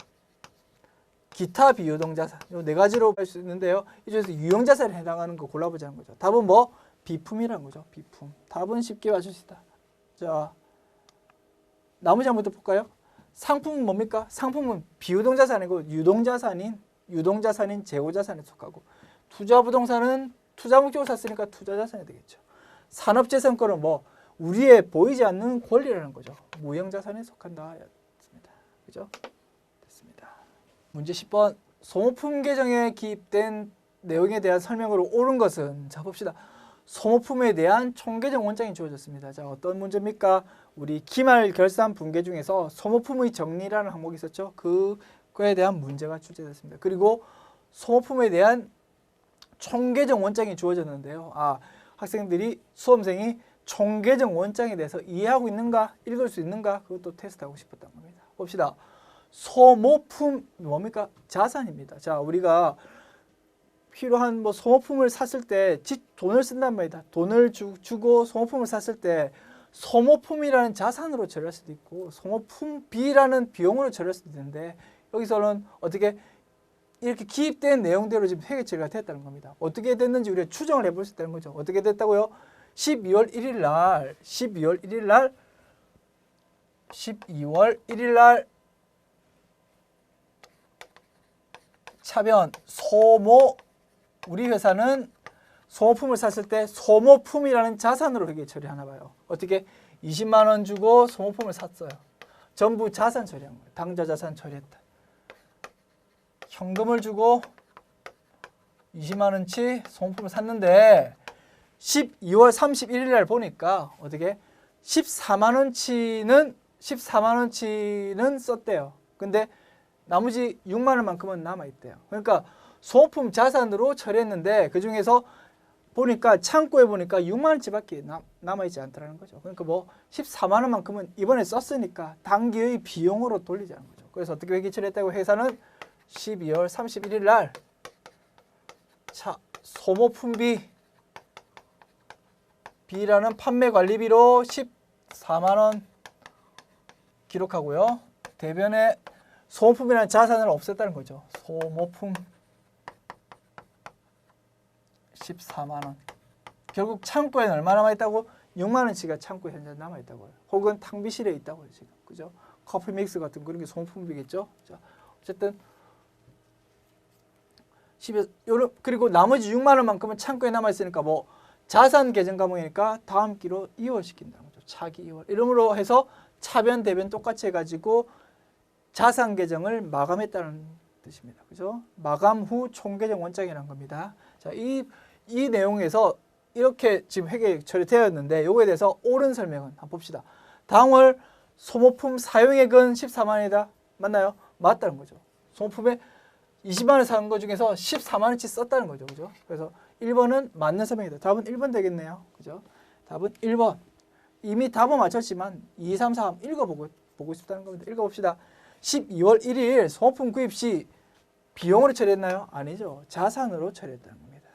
기타 비유동자산 이 네 가지로 할 수 있는데요. 이 중에서 유형자산에 해당하는 거 골라보자는 거죠. 답은 뭐? 비품이라는 거죠. 비품. 답은 쉽게 맞출 수 있다. 자, 나머지 한번 더 볼까요? 상품은 뭡니까? 상품은 비유동자산이고 유동자산인 재고자산에 속하고 투자부동산은 투자 목적으로 샀으니까 투자자산이 되겠죠. 산업재산권은 뭐 우리의 보이지 않는 권리라는 거죠. 무형자산에 속한다. 그죠? 됐습니다. 문제 10번. 소모품 계정에 기입된 내용에 대한 설명으로 옳은 것은 자 봅시다. 소모품에 대한 총계정 원장이 주어졌습니다. 자, 어떤 문제입니까? 우리 기말 결산 분계 중에서 소모품의 정리라는 항목이 있었죠. 그거에 대한 문제가 출제됐습니다. 그리고 소모품에 대한 총계정 원장이 주어졌는데요. 학생들이 수험생이 총계정 원장에 대해서 이해하고 있는가, 읽을 수 있는가 그것도 테스트하고 싶었던 겁니다. 봅시다. 소모품 뭡니까? 자산입니다. 자, 우리가 필요한 뭐 소모품을 샀을 때 돈을 쓴단 말이다. 돈을 주고 소모품을 샀을 때 소모품이라는 자산으로 처리할 수도 있고 소모품비라는 비용으로 처리할 수도 있는데 여기서는 어떻게 이렇게 기입된 내용대로 지금 회계 처리가 됐다는 겁니다. 어떻게 됐는지 우리가 추정을 해볼 수 있다는 거죠. 어떻게 됐다고요? 12월 1일 날 차변 소모. 우리 회사는 소모품을 샀을 때 소모품이라는 자산으로 회계 처리하나 봐요. 어떻게 20만 원 주고 소모품을 샀어요. 전부 자산 처리한 거예요. 당좌 자산 처리했다. 현금을 주고 20만 원치 소모품을 샀는데 12월 31일 날 보니까 어떻게 14만 원치는 썼대요. 근데 나머지 6만 원만큼은 남아 있대요. 그러니까 소모품 자산으로 처리했는데 그 중에서 보니까 창고에 보니까 6만 원치밖에 남아 있지 않더라는 거죠. 그러니까 뭐 14만 원만큼은 이번에 썼으니까 당기의 비용으로 돌리자는 거죠. 그래서 어떻게 회계 처리했다고 회사는 12월 31일 날 소모품비 B라는 판매 관리비로 14만 원 기록하고요. 대변에 소모품이라는 자산을 없앴다는 거죠. 소모품 14만 원. 결국 창고에는 얼마 남아 있다고? 6만 원치가 창고에 현재 남아 있다고요. 혹은 탕비실에 있다고요, 지금. 그죠? 커피 믹스 같은 그런 게 소모품이겠죠. 자, 어쨌든 그리고 나머지 6만 원만큼은 창고에 남아 있으니까 뭐 자산 계정 과목이니까 다음 기로 이월시킨다는 거죠. 차기 이월. 이름으로 해서 차변 대변 똑같이 해가지고 자산 계정을 마감했다는 뜻입니다. 그죠? 마감 후 총계정 원장이라는 겁니다. 자, 이 내용에서 이렇게 지금 회계 처리되었는데 요거에 대해서 옳은 설명은 한번 봅시다. 당월 소모품 사용액은 14만 원이다. 맞나요? 맞다는 거죠. 소모품에 20만 원 산 거 중에서 14만 원치 썼다는 거죠. 그죠? 그래서 1번은 맞는 설명이다. 답은 1번 되겠네요. 그죠? 답은 1번. 이미 답은 맞췄지만 2, 3, 4 읽어보고 싶다는 겁니다. 읽어봅시다. 12월 1일 소모품 구입 시 비용으로 처리했나요? 아니죠. 자산으로 처리했다는 겁니다.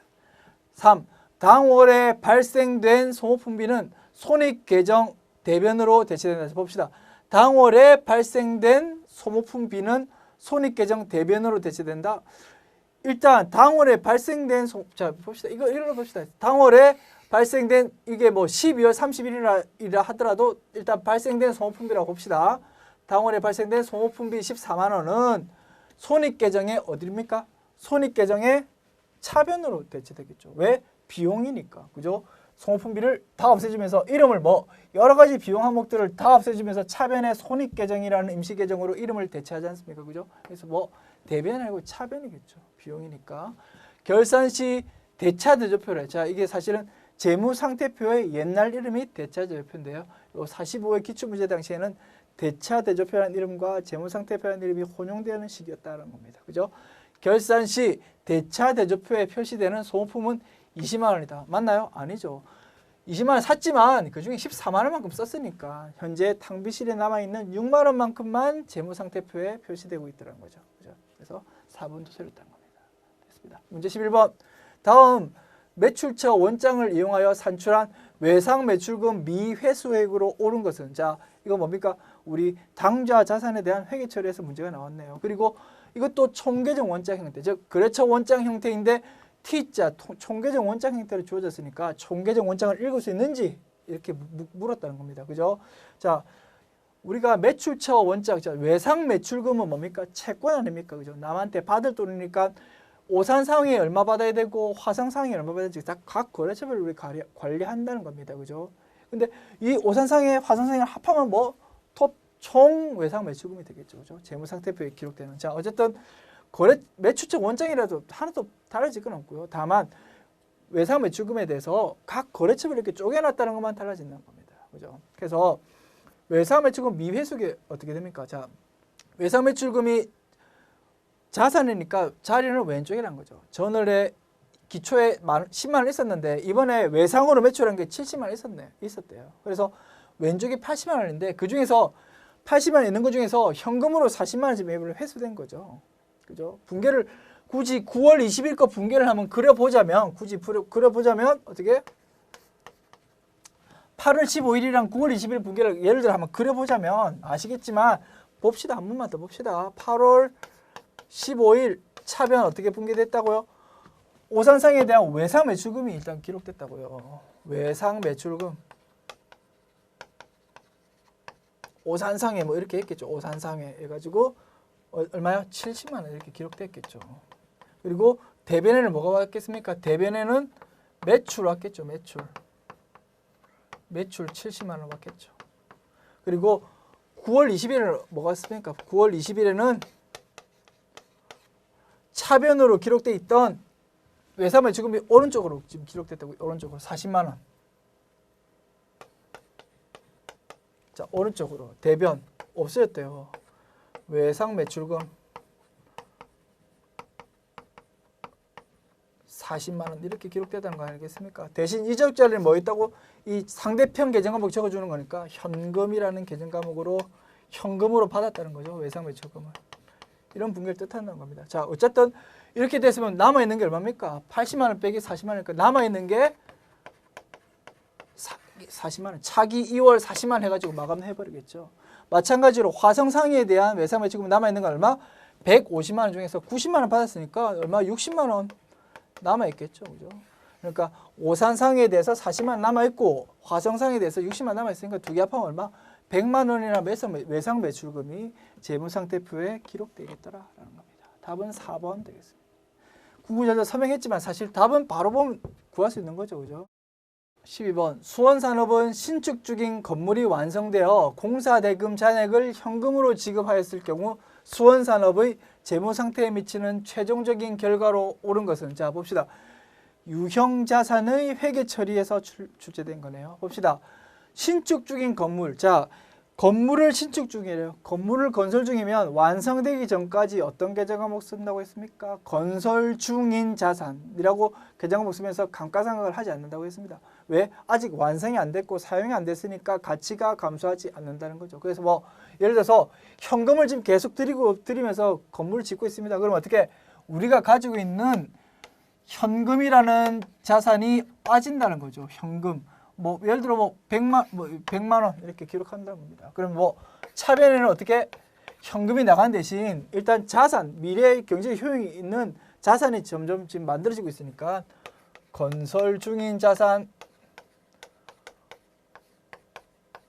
3. 당월에 발생된 소모품비는 손익계정 대변으로 대체된다. 봅시다. 당월에 발생된 소모품비는 손익계정 대변으로 대체된다. 일단 당월에 발생된 자 봅시다. 이거 봅시다. 당월에 발생된 이게 뭐 12월 31일이라 하더라도 일단 발생된 소모품비라고 봅시다. 당월에 발생된 소모품비 14만 원은 손익계정에 어디입니까? 손익계정에 차변으로 대체되겠죠. 왜? 비용이니까. 그죠? 소모품비를 다 없애주면서 이름을 뭐 여러 가지 비용 항목들을 다 없애주면서 차변에 손익계정이라는 임시계정으로 이름을 대체하지 않습니까? 그죠? 그래서 뭐 대변 아니고 차변이겠죠. 비용이니까. 결산 시 대차대조표래. 자, 이게 사실은 재무상태표의 옛날 이름이 대차대조표인데요. 요 45회 기출문제 당시에는 대차대조표라는 이름과 재무상태표라는 이름이 혼용되는 시기였다는 겁니다. 그죠? 결산 시 대차대조표에 표시되는 소모품은 20만 원이다. 맞나요? 아니죠. 20만 원 샀지만 그중에 14만 원만큼 썼으니까 현재 탕비실에 남아있는 6만 원만큼만 재무상태표에 표시되고 있더라는 거죠. 그죠? 그래서 4번도 틀렸다는 겁니다. 됐습니다. 문제 11번. 다음 매출처 원장을 이용하여 산출한 외상 매출금 미회수액으로 오른 것은? 자, 이거 뭡니까? 우리 당좌 자산에 대한 회계 처리에서 문제가 나왔네요. 그리고 이것도 총계정 원장 형태, 즉 거래처 원장 형태인데 T자 총계정 원장 형태로 주어졌으니까 총계정 원장을 읽을 수 있는지 이렇게 물었다는 겁니다. 그죠? 자, 우리가 매출처 원장, 자, 외상 매출금은 뭡니까? 채권 아닙니까? 그죠? 남한테 받을 돈이니까 오산상에 얼마 받아야 되고 화성상에 얼마 받아야 되지 각 거래처별로 우리 관리한다는 겁니다. 그죠? 근데 이 오산상에 화성상에 합하면 뭐 총 외상 매출금이 되겠죠. 그죠? 재무상태표에 기록되는. 자, 어쨌든 매출처 원장이라도 하나도 달라질 건 없고요. 다만 외상 매출금에 대해서 각 거래처별로 이렇게 쪼개놨다는 것만 달라진다는 겁니다. 그죠? 그래서 외상 매출금 미회수액이 어떻게 됩니까? 자, 외상 매출금이 자산이니까 자리는 왼쪽이라는 거죠. 전월에 기초에 10만 원 있었는데 이번에 외상으로 매출한 게 70만 원 있었대요. 그래서 왼쪽이 80만 원인데 그 중에서 80만 원 있는 것 중에서 현금으로 40만 원씩 매입을 회수된 거죠. 그죠? 분계를 굳이 9월 20일 거 분계를 한번 그려보자면 어떻게 8월 15일이랑 9월 20일 분계를 예를 들어 한번 그려보자면 아시겠지만 봅시다. 한 번만 더 봅시다. 8월 15일 차변 어떻게 분계됐다고요? 오산상에 대한 외상 매출금이 일단 기록됐다고요. 외상 매출금. 오산상에 뭐 이렇게 했겠죠. 오산상에 해가지고 얼마요? 70만 원 이렇게 기록됐겠죠. 그리고 대변에는 뭐가 왔겠습니까? 대변에는 매출 왔겠죠. 매출 70만 원 왔겠죠. 그리고 9월 20일에는 뭐가 왔습니까? 9월 20일에는 차변으로 기록돼 있던 외상매 지금이 오른쪽으로 지금 기록됐다고. 오른쪽으로 40만 원. 자, 오른쪽으로 대변 없어졌대요. 외상 매출금 40만 원 이렇게 기록되다는 거 아니겠습니까? 대신 이 적자리는 뭐 있다고? 이 상대편 계정 과목 적어주는 거니까 현금이라는 계정 과목으로 현금으로 받았다는 거죠. 외상 매출금을. 이런 분계를 뜻한다는 겁니다. 자, 어쨌든 이렇게 됐으면 남아있는 게 얼마입니까? 80만 원 빼기 40만 원이니까 남아있는 게 40만 원. 차기 2월 40만 원 해가지고 마감해버리겠죠. 마찬가지로 화성상의에 대한 외상 매출금 남아있는 건 얼마? 150만 원 중에서 90만 원 받았으니까 얼마? 60만 원 남아있겠죠. 그죠? 그러니까 오산상의에 대해서 40만 원 남아있고 화성상의에 대해서 60만 원 남아있으니까 두 개 합하면 얼마? 100만 원이나 외상 매출금이 재무상태표에 기록되겠더라라는 겁니다. 답은 4번 되겠습니다. 구구절절 서명했지만 사실 답은 바로 보면 구할 수 있는 거죠. 그죠? 12번 수원산업은 신축 중인 건물이 완성되어 공사대금 잔액을 현금으로 지급하였을 경우 수원산업의 재무상태에 미치는 최종적인 결과로 옳은 것은, 자 봅시다. 유형자산의 회계 처리에서 출제된 거네요. 봅시다. 신축 중인 건물. 자, 건물을 신축 중이래요. 건물을 건설 중이면 완성되기 전까지 어떤 계정 과목 쓴다고 했습니까? 건설 중인 자산이라고 계정 과목 쓰면서 감가상각을 하지 않는다고 했습니다. 왜? 아직 완성이 안 됐고 사용이 안 됐으니까 가치가 감소하지 않는다는 거죠. 그래서 뭐 예를 들어서 현금을 지금 계속 드리면서 건물을 짓고 있습니다. 그럼 어떻게? 우리가 가지고 있는 현금이라는 자산이 빠진다는 거죠. 현금. 뭐 예를 들어 뭐 100만 원 이렇게 기록한다는 겁니다. 그럼 뭐 차변에는 어떻게? 현금이 나간 대신 일단 자산, 미래의 경제 효용이 있는 자산이 점점 지금 만들어지고 있으니까 건설 중인 자산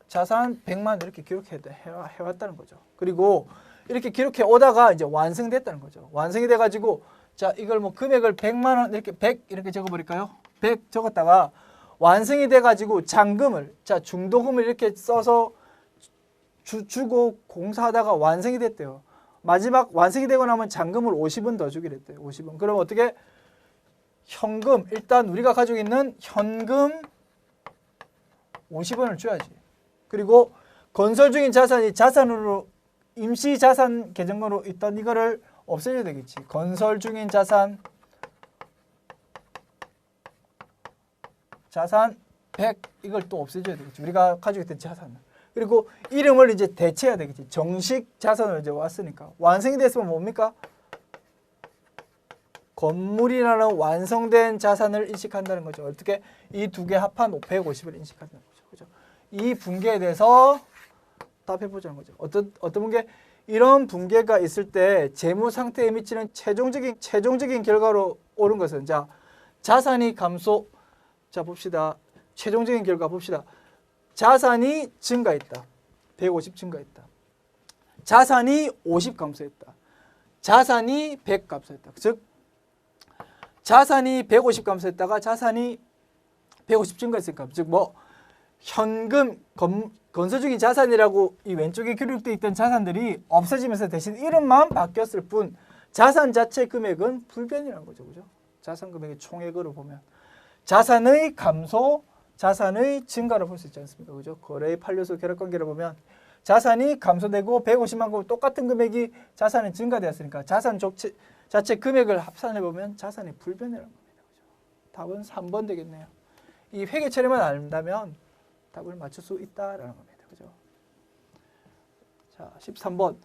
100만 이렇게 기록해왔다는 거죠. 그리고 이렇게 기록해 오다가 이제 완성됐다는 거죠. 완성이 돼가지고 자 이걸 뭐 금액을 100만 원 이렇게 100 이렇게 적어버릴까요? 100 적었다가 완성이 돼가지고 잔금을, 자 중도금을 이렇게 써서 주고 공사하다가 완성이 됐대요. 마지막 완성이 되고 나면 잔금을 50원 더 주기로 했대요. 50원. 그럼 어떻게? 현금, 일단 우리가 가지고 있는 현금 50원을 줘야지. 그리고 건설 중인 자산이 자산으로 임시자산 계정으로 있던 이거를 없애줘야 되겠지. 건설 중인 자산 100 이걸 또 없애줘야 되겠지. 우리가 가지고 있던 자산을. 그리고 이름을 이제 대체해야 되겠지. 정식 자산으로 이제 왔으니까. 완성이 됐으면 뭡니까? 건물이라는 완성된 자산을 인식한다는 거죠. 어떻게? 이 두 개 합한 150을 인식한다는 거죠. 그죠? 이 분계에 대해서 답해보자는 거죠. 어떤 분계? 이런 분계가 있을 때 재무 상태에 미치는 최종적인 결과로 옳은 것은, 자 자산이 감소. 자 봅시다. 최종적인 결과 봅시다. 자산이 증가했다. 150 증가했다. 자산이 50 감소했다. 자산이 100 감소했다. 즉 자산이 150 감소했다가 자산이 150 증가했으니까 즉 뭐 현금 건설 중인 자산이라고 이 왼쪽에 기록되어 있던 자산들이 없어지면서 대신 이름만 바뀌었을 뿐 자산 자체 금액은 불변이라는 거죠. 그죠? 자산 금액의 총액으로 보면 자산의 감소, 자산의 증가를 볼 수 있지 않습니까? 그죠? 거래의 판료수 결합관계를 보면 자산이 감소되고 150만 원 똑같은 금액이 자산이 증가되었으니까 자산 자체 금액을 합산해 보면 자산이 불변이라는 겁니다. 그죠? 답은 3번 되겠네요. 이 회계 처리만 안다면 답을 맞출 수 있다라는 겁니다. 그죠? 자, 13번.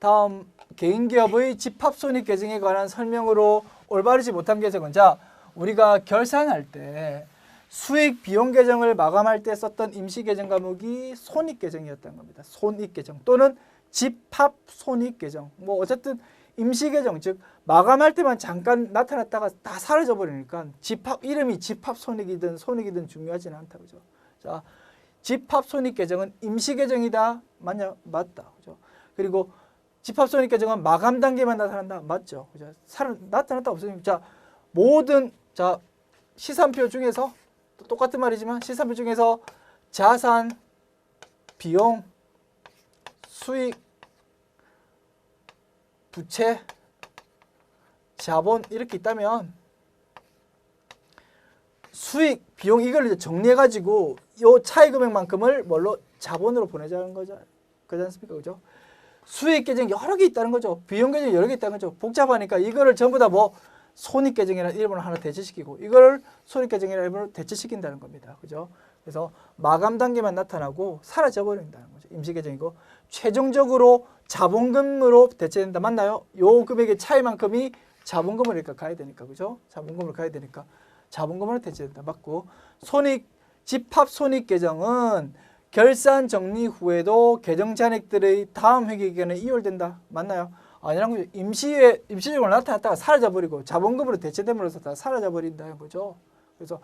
다음 개인기업의 집합손익 계정에 관한 설명으로 올바르지 못한 계정은, 자 우리가 결산할 때 수익 비용 계정을 마감할 때 썼던 임시 계정 과목이 손익 계정이었다는 겁니다. 손익 계정 또는 집합 손익 계정. 뭐 어쨌든 임시 계정, 즉 마감할 때만 잠깐 나타났다가 다 사라져 버리니까 이름이 집합 손익이든 중요하지는 않다. 그죠? 자, 집합 손익 계정은 임시 계정이다. 맞냐? 맞다. 그죠? 그리고 집합손익 계정은 마감 단계만 나타난다. 맞죠? 그죠? 나타났다 없으니까 자, 모든 자 시산표 중에서 똑같은 말이지만 시산표 중에서 자산, 비용, 수익, 부채, 자본 이렇게 있다면 수익, 비용 이걸 이제 정리해 가지고 요 차이 금액만큼을 뭘로 자본으로 보내자는 거죠. 그렇지 않습니까? 그죠? 수익 계정 여러 개 있다는 거죠. 비용 계정 여러 개 있다는 거죠. 복잡하니까 이거를 전부 다 뭐 손익 계정이라는 이름으로 하나 대체시키고 이걸 손익 계정이라는 이름으로 대체시킨다는 겁니다. 그죠? 그래서 마감 단계만 나타나고 사라져 버린다는 거죠. 임시 계정이고 최종적으로 자본금으로 대체된다. 맞나요? 요 금액의 차이만큼이 자본금을 가야 되니까. 그죠? 자본금을 가야 되니까 자본금으로 대체된다. 맞고 집합 손익 계정은 결산 정리 후에도 계정 잔액들의 다음 회계 기간에 이월된다. 맞나요? 아니라는 거죠. 임시적으로 나타났다가 사라져버리고 자본금으로 대체됨으로써 다 사라져버린다는 거죠. 그래서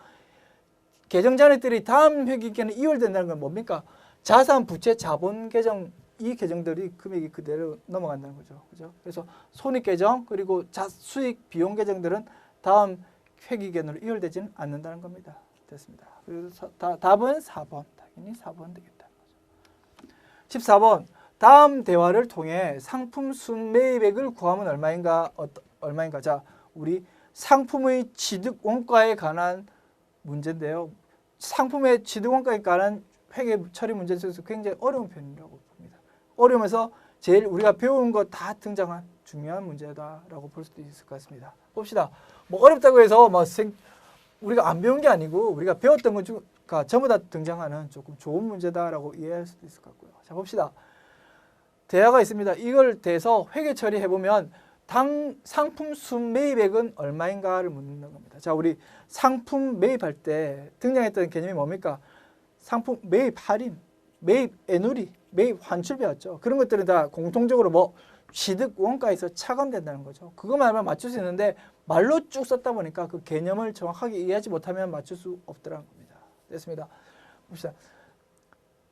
계정 잔액들이 다음 회계 기간에 이월된다는 건 뭡니까? 자산, 부채, 자본 계정 이 계정들이 금액이 그대로 넘어간다는 거죠. 그죠? 그래서 손익 계정 그리고 수익 비용 계정들은 다음 회계 기간으로 이월되지는 않는다는 겁니다. 됐습니다. 그래서 답은 4번. 당연히 4번 되겠다는 거죠. 14번. 다음 대화를 통해 상품 순매입액을 구하면 얼마인가? 얼마인가? 자, 우리 상품의 취득 원가에 관한 문제인데요. 상품의 취득 원가에 관한 회계 처리 문제 중에서 굉장히 어려운 편이라고 봅니다. 어려우면서 제일 우리가 배운 거 다 등장한 중요한 문제다라고 볼 수도 있을 것 같습니다. 봅시다. 뭐 어렵다고 해서 우리가 안 배운 게 아니고 우리가 배웠던 것가 전부 다 등장하는 조금 좋은 문제다라고 이해할 수도 있을 것 같고요. 자, 봅시다. 대화가 있습니다. 이걸 대해서 회계 처리해보면 상품 순매입액은 얼마인가를 묻는 겁니다. 자, 우리 상품 매입할 때 등장했던 개념이 뭡니까? 상품 매입 할인, 매입 애누리, 매입 환출 배웠죠. 그런 것들은 다 공통적으로 뭐 취득 원가에서 차감된다는 거죠. 그것만 알면 맞출 수 있는데 말로 쭉 썼다 보니까 그 개념을 정확하게 이해하지 못하면 맞출 수 없더라는 겁니다. 됐습니다. 봅시다.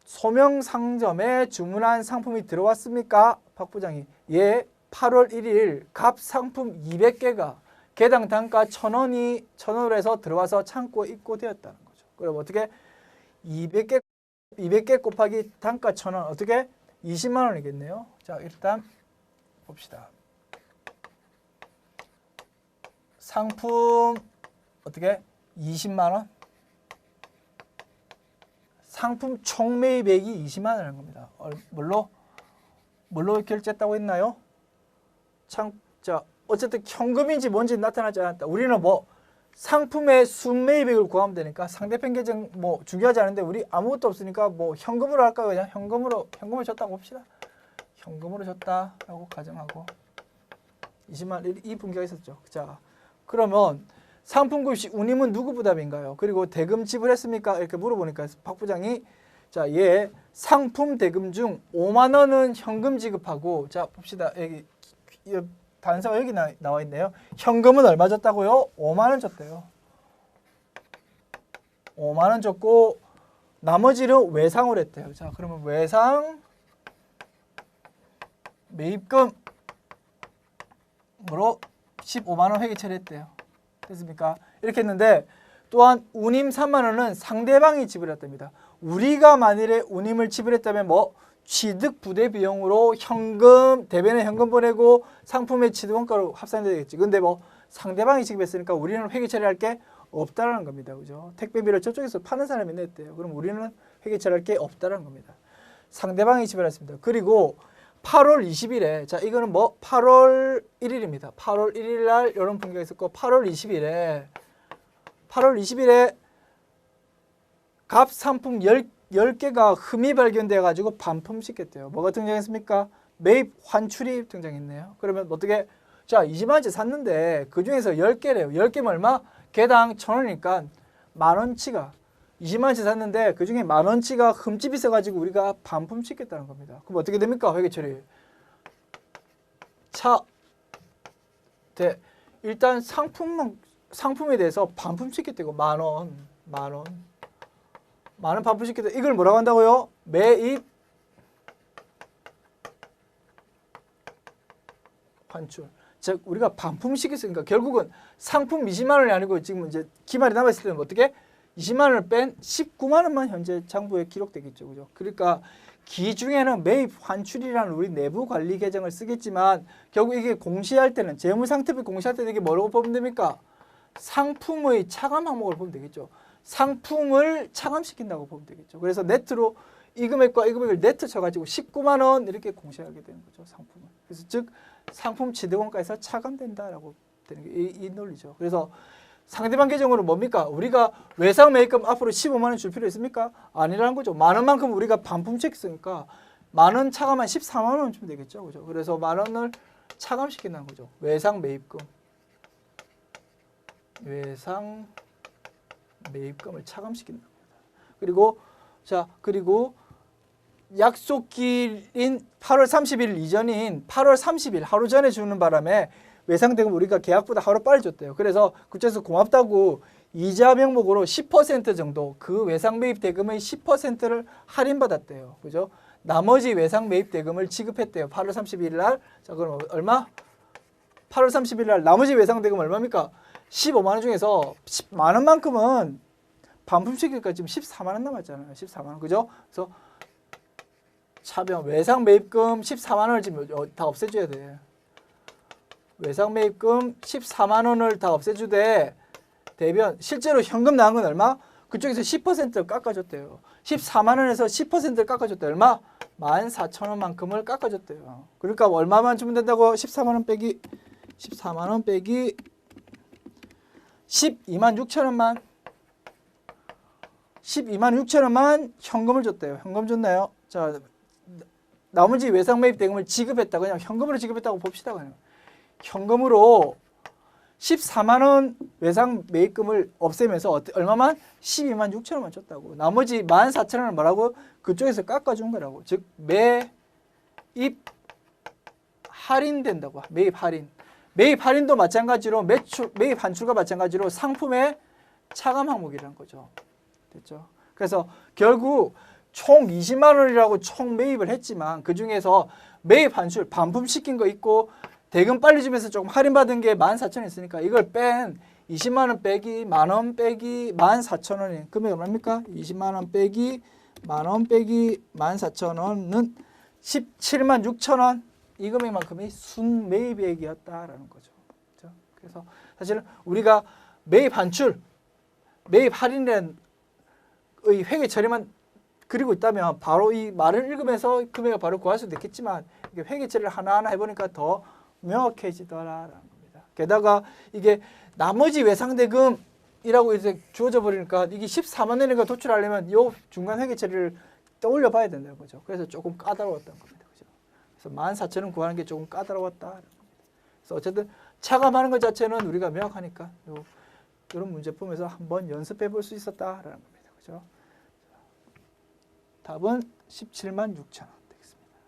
소명 상점에 주문한 상품이 들어왔습니까? 박 부장이. 예, 8월 1일 갑 상품 200개가 개당 단가 1,000원으로 해서 들어와서 창고에 입고되었다는 거죠. 그럼 어떻게 200개 곱하기 단가 1,000원 어떻게 20만 원이겠네요. 자, 일단 봅시다. 상품 어떻게 20만 원? 상품 총 매입액이 20만 원인 겁니다. 뭘로 결제했다고 했나요? 자, 어쨌든 현금인지 뭔지 나타나지 않았다. 우리는 뭐 상품의 순매입액을 구하면 되니까 상대편 계정 뭐 중요하지 않은데 우리 아무것도 없으니까 뭐 현금으로 할까요? 그냥 현금을 줬다고 봅시다. 현금으로 줬다라고 가정하고 20만 원 이 분기가 있었죠. 자, 그러면 상품 구입 시 운임은 누구 부담인가요? 그리고 대금 지불했습니까? 이렇게 물어보니까 박 부장이 자, 얘 상품 대금 중 5만 원은 현금 지급하고 자, 봅시다. 여기 단서가 여기 나와 있네요. 현금은 얼마 줬다고요? 5만 원 줬대요. 5만 원 줬고 나머지를 외상으로 했대요. 자, 그러면 외상 매입금으로 15만 원 회계 처리했대요. 됐습니까? 이렇게 했는데 또한 운임 3만 원은 상대방이 지불했답니다. 우리가 만일에 운임을 지불했다면 뭐 취득 부대 비용으로 대변에 현금 보내고 상품의 취득 원가로 합산이 되겠지. 근데 뭐 상대방이 지급했으니까 우리는 회계 처리할 게 없다라는 겁니다. 그죠? 택배비를 저쪽에서 파는 사람이 냈대요. 그럼 우리는 회계 처리할 게 없다라는 겁니다. 상대방이 지불했습니다. 그리고 8월 20일에 자, 이거는 뭐 8월 1일입니다. 8월 1일 날 이런 분기가 있었고 8월 20일에 갑 상품 10개가 흠이 발견돼 가지고 반품시켰대요. 뭐가 등장했습니까? 매입 환출이 등장했네요. 그러면 어떻게 자, 20만 원치 샀는데 그중에서 10개래요. 10개면 얼마? 개당 1,000원이니까 만 원치가 20만 원치 샀는데 그중에 만 원치가 흠집이 있어가지고 우리가 반품시켰다는 겁니다. 그럼 어떻게 됩니까? 회계 처리. 일단 상품에 대해서 반품시켰대고 만 원 반품시켰대. 이걸 뭐라고 한다고요? 매입 환출. 즉 우리가 반품시켰으니까 결국은 상품 20만 원이 아니고 지금 이제 기말이 남아있을 때는 어떻게 20만 원을 뺀 19만 원만 현재 장부에 기록되겠죠. 그죠? 그러니까 기중에는 매입 환출이라는 우리 내부 관리 계정을 쓰겠지만 결국 이게 공시할 때는 재무상태비 공시할 때는 이게 뭐라고 보면 됩니까? 상품의 차감 항목을 보면 되겠죠. 상품을 차감시킨다고 보면 되겠죠. 그래서 네트로 이 금액과 이 금액을 네트 쳐가지고 19만 원 이렇게 공시하게 되는 거죠. 상품을. 그래서 즉 상품 취득원가에서 차감된다라고 되는 게 이 논리죠. 그래서 상대방 계정으로 뭡니까? 우리가 외상 매입금 앞으로 15만 원 줄 필요 있습니까? 아니라는 거죠. 만 원만큼 우리가 반품 체크했으니까 만 원 차감한 14만 원 주면 되겠죠. 그죠? 그래서 만 원을 차감시킨다는 거죠. 외상 매입금. 외상 매입금을 차감시킨다는 겁니다. 그리고 약속일인 8월 30일 이전인 8월 30일 하루 전에 주는 바람에 외상대금 우리가 계약보다 하루 빨리 줬대요. 그래서 그쪽에서 고맙다고 이자 명목으로 10% 정도 그 외상 매입 대금의 10%를 할인받았대요. 그죠? 나머지 외상 매입 대금을 지급했대요. 8월 30일 날. 자, 그럼 얼마? 8월 30일 날 나머지 외상 대금 얼마입니까? 15만 원 중에서 10만 원만큼은 반품시키니까 지금 14만 원 남았잖아요. 14만 원. 그죠? 그래서 차변 외상 매입금 14만 원을 지금 다 없애줘야 돼. 외상 매입금 14만 원을 다 없애주되 대변 실제로 현금 나온 건 얼마? 그쪽에서 10%를 깎아줬대요. 14만 원에서 10%를 깎아줬대요. 얼마? 14,000원만큼을 깎아줬대요. 그러니까 얼마만 주면 된다고? 14만 원 빼기 14만 원 빼기 12만 6천 원만 12만 6천 원만 현금을 줬대요. 현금 줬나요? 자, 나머지 외상 매입 대금을 지급했다. 그냥 현금으로 지급했다고 봅시다. 그냥. 현금으로 14만 원 외상 매입금을 없애면서 얼마만? 12만 6천 원만 줬다고. 나머지 14,000원을 뭐라고? 그쪽에서 깎아준 거라고. 즉 매입 할인된다고. 매입 할인. 매입 할인도 마찬가지로 매입 환출과 마찬가지로 상품의 차감 항목이라는 거죠. 됐죠? 그래서 결국 총 20만 원이라고 총 매입을 했지만 그중에서 매입 환출 반품시킨 거 있고 대금 빨리 주면서 조금 할인받은 게 14,000원 있으니까 이걸 뺀 20만 원 빼기 만 원 빼기 14,000원이 금액이 얼마입니까? 20만 원 빼기 만 원 빼기 14,000원은 17만 6천 원. 이 금액만큼이 순매입액이었다라는 거죠. 그렇죠? 그래서 사실은 우리가 매입 환출, 매입 할인된 회계 처리만 그리고 있다면 바로 이 말을 읽으면서 금액을 바로 구할 수도 있겠지만 이게 회계 처리를 하나하나 해보니까 더 명확해지더라라는 겁니다. 게다가 이게 나머지 외상대금이라고 이렇게 주어져 버리니까 이게 14만 원인가 도출하려면 이 중간 회계 처리를 떠올려 봐야 된다는 거죠. 그래서 조금 까다로웠던 겁니다. 그죠? 그래서 14,000원 구하는 게 조금 까다로웠다라는 겁니다. 그래서 어쨌든 차감하는 것 자체는 우리가 명확하니까 이런 문제품에서 한번 연습해 볼 수 있었다라는 겁니다. 그죠? 답은 17만 6천 원 되겠습니다.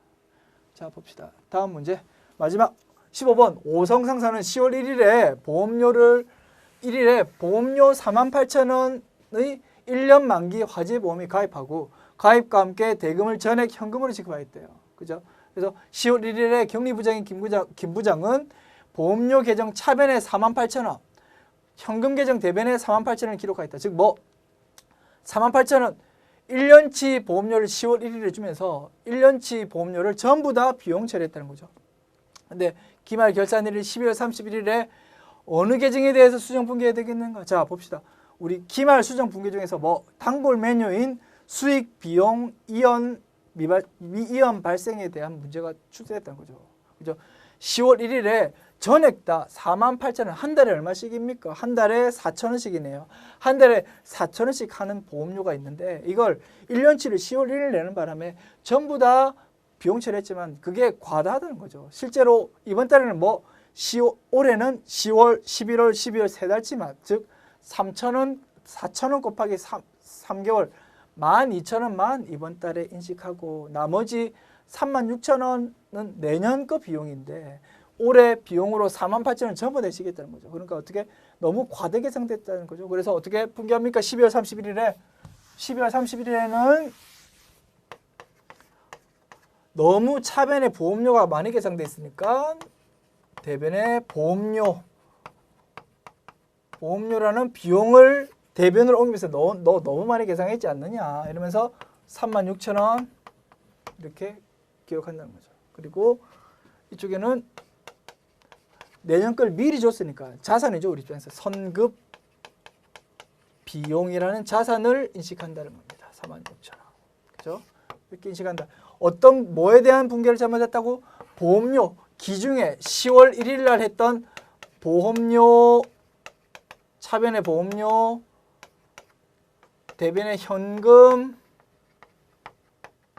자, 봅시다. 다음 문제. 마지막 15번. 오성상사는 10월 1일에 보험료 48,000원의 1년 만기 화재보험이 가입하고 가입과 함께 대금을 전액 현금으로 지급하였대요. 그죠? 그래서 10월 1일에 격리부장인 김 부장은 보험료 계정 차변에 48,000원, 현금 계정 대변에 48,000원을 기록하였다. 즉 48,000원 1년치 보험료를 10월 1일에 주면서 1년치 보험료를 전부 다 비용 처리했다는 거죠. 근데 기말 결산일인 12월 31일에 어느 계정에 대해서 수정 분개해야 되겠는가? 자, 봅시다. 우리 기말 수정 분개 중에서 단골 메뉴인 수익 비용 이연 미이연 발생에 대한 문제가 출제됐다는 거죠. 그죠? 10월 1일에 전액 다 48,000원, 한 달에 얼마씩입니까? 한 달에 4,000원씩이네요. 한 달에 4,000원씩 하는 보험료가 있는데 이걸 1년치를 10월 1일 내는 바람에 전부 다 비용 처리했지만 그게 과다하다는 거죠. 실제로 이번 달에는 올해는 10월, 11월, 12월 세 달치만, 즉 3,000원, 4,000원 곱하기 3개월 12,000원만 이번 달에 인식하고 나머지 36,000원은 내년 거 비용인데 올해 비용으로 48,000원 전부 내시겠다는 거죠. 그러니까 어떻게 너무 과대 계산됐다는 거죠. 그래서 어떻게 분개합니까? 12월 31일에는 너무 차변에 보험료가 많이 계산돼 있으니까 대변의 보험료. 보험료라는 비용을 대변으로 옮기면서 너 너무 많이 계산했지 않느냐 이러면서 36,000원 이렇게 기록한다는 거죠. 그리고 이쪽에는 내년 걸 미리 줬으니까 자산이죠. 우리 입장에서 선급 비용이라는 자산을 인식한다는 겁니다. 46,000원. 그죠? 이렇게 인식한다. 어떤 뭐에 대한 분계를 잘못했다고? 보험료 기중에 10월 1일 날 했던 보험료 차변의 보험료 대변의 현금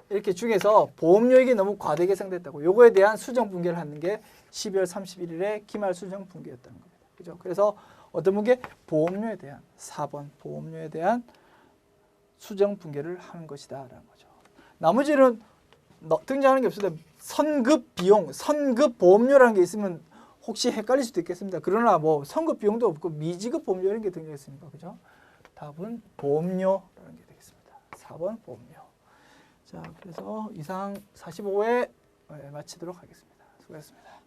이렇게 중에서 보험료액이 너무 과대 계산됐다고 요거에 대한 수정 분계를 하는 게 12월 31일에 기말 수정 분계였다는 겁니다. 그죠? 그래서 어떤 분계? 보험료에 대한 4번 보험료에 대한 수정 분계를 하는 것이다라는 거죠. 나머지는 등장하는 게 없습니다. 선급 비용, 선급 보험료라는 게 있으면 혹시 헷갈릴 수도 있겠습니다. 그러나 뭐 선급 비용도 없고 미지급 보험료 이런 게 등장했으니까 그죠? 답은 보험료라는 게 되겠습니다. 4번 보험료. 자, 그래서 이상 45회 마치도록 하겠습니다. 수고하셨습니다.